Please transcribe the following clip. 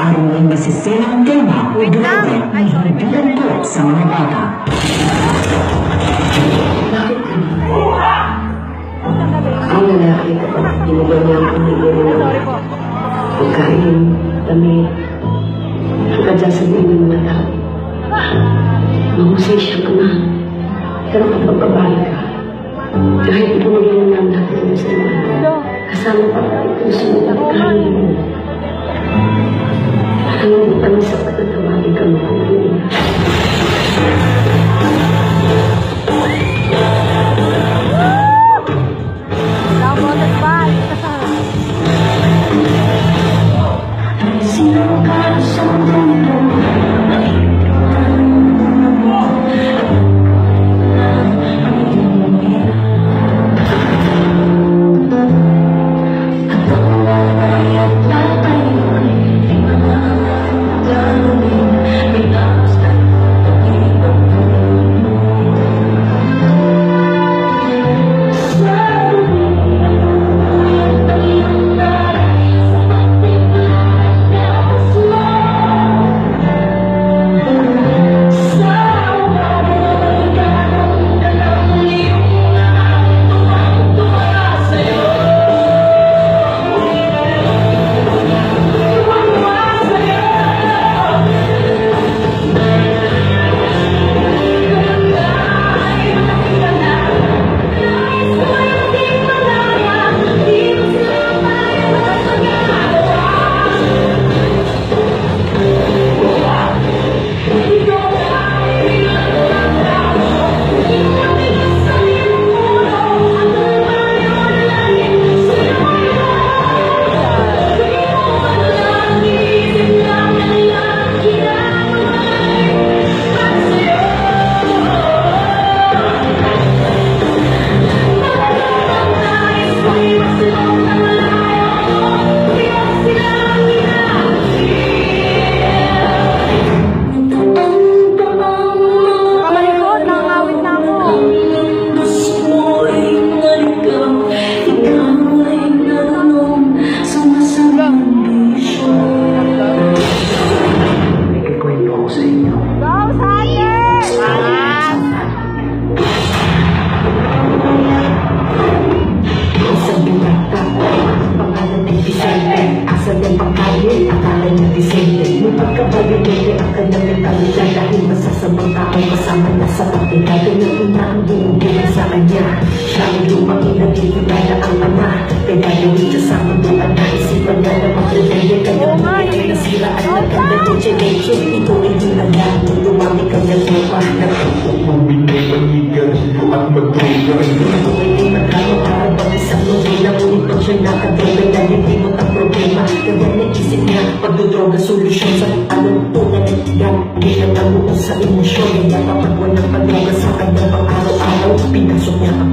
maaaring masiselang tema o droga na hindi lantok sa mga bata. Ang lalaki kapag ginagawa niya ang pamilya mo, pagkain, damit, pagkadya sabihin ng mga tao. Mahusay siyang ama. Pero kapag babae ka, kahit ito maging naman natin sa iyo, kasama pa ang puso mo at kanin mo. Parang hindi pa rin sapat na tawagin ka mo kung hindi. Sino ka sa mundo? Akala niya disente, may pagkabalibente ang kanyang mentalidad dahil masasamang taong kasama niya sa kapila. Ganyan ang bumubulong sa kanya, siya ang lumaki na tinilala ang ama. Kaya gawin siya sa mundo at naisipan niya na magpredende. Kaya hindi nasiraan ng kanyang leche-leche. Ito ay hinagaan nung lumami kanyang lupa. Bumili, manigarilyo at magdruga. Ito ay di nagkakaroon pag isang lubi na ngunit pag siya nakadroga na hindi mo ang problema. Kaya naisip niya pagdodroga solusyon sa anong tunay na tiyan. Hindi na namuo sa emosyon. Kaya kapag walang pagdroga sa kanyang pang-araw-araw, pinasok niya ang